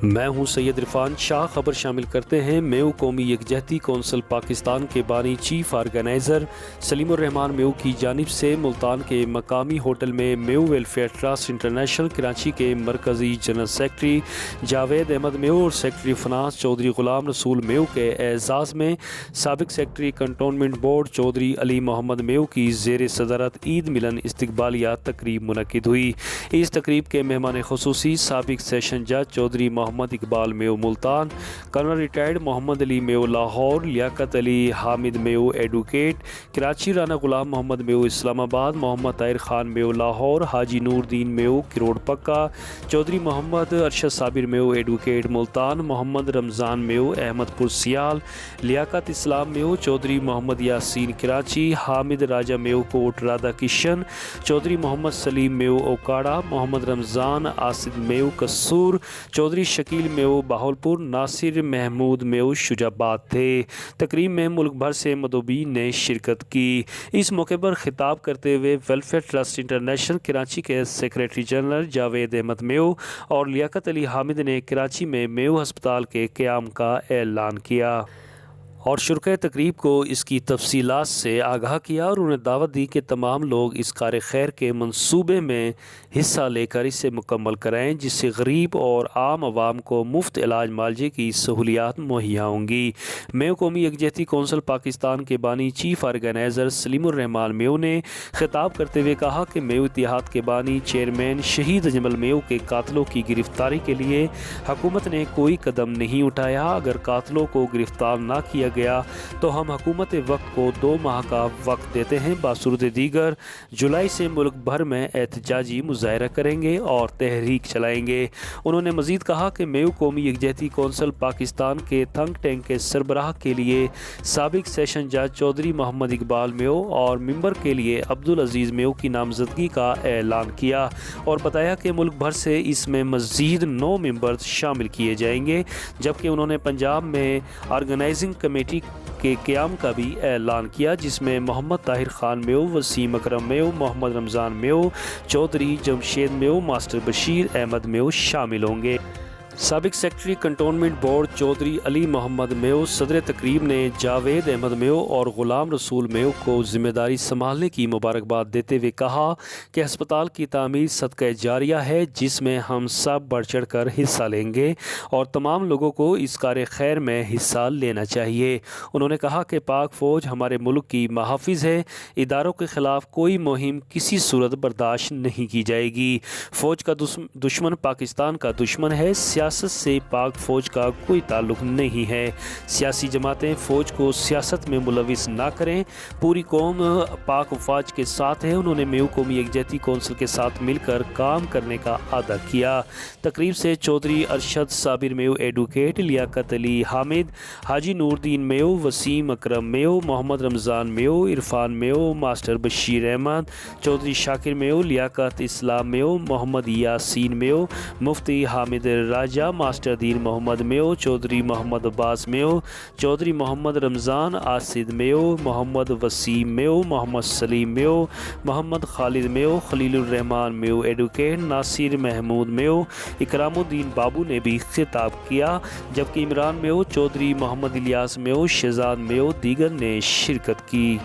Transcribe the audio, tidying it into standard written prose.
میں ہوں سید عرفان شاہ۔ خبر شامل کرتے ہیں۔ میو قومی یکجہتی کونسل پاکستان کے بانی چیف آرگنائزر سلیم الرحمان میو کی جانب سے ملتان کے مقامی ہوٹل میں میو ویلفیئر ٹرسٹ انٹرنیشنل کراچی کے مرکزی جنرل سیکرٹری جاوید احمد میو اور سیکرٹری فنانس چودھری غلام رسول میو کے اعزاز میں سابق سیکرٹری کنٹونمنٹ بورڈ چودھری علی محمد میو کی زیر صدارت عید ملن استقبالیہ تقریب منعقد ہوئی۔ اس تقریب کے مہمان خصوصی سابق سیشن جج چودھری محمد اقبال میو ملتان، کرنل ریٹائرڈ محمد علی میو لاہور، لیاقت علی حامد میو ایڈوکیٹ کراچی، رانا غلام محمد میو اسلام آباد، محمد طاہر خان میو لاہور، حاجی نور دین میو کروڑ پکا، چودھری محمد ارشد صابر میو ایڈوکیٹ ملتان، محمد رمضان میو احمد پور سیال، لیاقت اسلام میو چودھری محمد یاسین کراچی، حامد راجہ میو کوٹ رادھا کشن، چودھری محمد سلیم میو اوکاڑا، محمد رمضان آصد میو قصور، چودھری شکیل میو بہاولپور، ناصر محمود میو شجاباد تھے۔ تقریب میں ملک بھر سے مندوبین نے شرکت کی۔ اس موقع پر خطاب کرتے ہوئے ویلفیئر ٹرسٹ انٹرنیشنل کراچی کے سیکریٹری جنرل جاوید احمد میو اور لیاقت علی حامد نے کراچی میں میو ہسپتال کے قیام کا اعلان کیا اور شرکائے تقریب کو اس کی تفصیلات سے آگاہ کیا اور انہیں دعوت دی کہ تمام لوگ اس کار خیر کے منصوبے میں حصہ لے کر اسے مکمل کرائیں، جس سے غریب اور عام عوام کو مفت علاج معالجے کی سہولیات مہیا ہوں گی۔ میو قومی یکجہتی کونسل پاکستان کے بانی چیف آرگنائزر سلیم الرحمان میو نے خطاب کرتے ہوئے کہا کہ میو اتحاد کے بانی چیئرمین شہید اجمل میو کے قاتلوں کی گرفتاری کے لیے حکومت نے کوئی قدم نہیں اٹھایا۔ اگر قاتلوں کو گرفتار نہ کیا گیا تو ہم حکومت وقت کو 2 ماہ کا وقت دیتے ہیں۔ بصورت دیگر جولائی سے ملک بھر میں احتجاجی مظاہرہ کریں گے اور تحریک چلائیں گے۔ انہوں نے مزید کہا کہ میو قومی یکجہتی کونسل پاکستان کے تھنک ٹینک کے سربراہ کے لیے سابق سیشن جج چودھری محمد اقبال میو اور ممبر کے لیے عبدالعزیز میو کی نامزدگی کا اعلان کیا اور بتایا کہ ملک بھر سے اس میں مزید 9 ممبر شامل کیے جائیں گے، جبکہ انہوں نے پنجاب میں آرگنائزنگ کمیٹی کے قیام کا بھی اعلان کیا، جس میں محمد طاہر خان میو، وسیم اکرم میو، محمد رمضان میو، چودھری جمشید میو، ماسٹر بشیر احمد میو شامل ہوں گے۔ سابق سیکرٹری کنٹونمنٹ بورڈ چودھری علی محمد میو صدر تقریب نے جاوید احمد میو اور غلام رسول میو کو ذمہ داری سنبھالنے کی مبارکباد دیتے ہوئے کہا کہ ہسپتال کی تعمیر صدقہ جاریہ ہے، جس میں ہم سب بڑھ چڑھ کر حصہ لیں گے اور تمام لوگوں کو اس کار خیر میں حصہ لینا چاہیے۔ انہوں نے کہا کہ پاک فوج ہمارے ملک کی محافظ ہے، اداروں کے خلاف کوئی مہم کسی صورت برداشت نہیں کی جائے گی۔ فوج کا دشمن پاکستان کا دشمن ہے، سیاست سے پاک فوج کا کوئی تعلق نہیں ہے۔ سیاسی جماعتیں فوج کو سیاست میں ملوث نہ کریں، پوری قوم پاک فوج کے ساتھ ہے۔ انہوں نے میو قومی یکجہتی کونسل کے ساتھ مل کر کام کرنے کا عہد کیا۔ تقریب سے چودھری ارشد صابر میو ایڈوکیٹ، لیاقت علی حامد، حاجی نور دین میو، وسیم اکرم میو، محمد رمضان میو، عرفان میو، ماسٹر بشیر احمد، چودھری شاکر میو، لیاقت اسلام میو، محمد یاسین میو، مفتی حامد راجہ، ماسٹر دین محمد میو، چودھری محمد عباس میو، چودھری محمد رمضان آصد میو، محمد وسیم میو، محمد سلیم میو، محمد خالد میو، خلیل الرحمان میو ایڈوکیٹ، ناصر محمود میو، اکرام الدین بابو نے بھی خطاب کیا، جبکہ عمران میو، چودھری محمد الیاس میو، شہزاد میو دیگر نے شرکت کی۔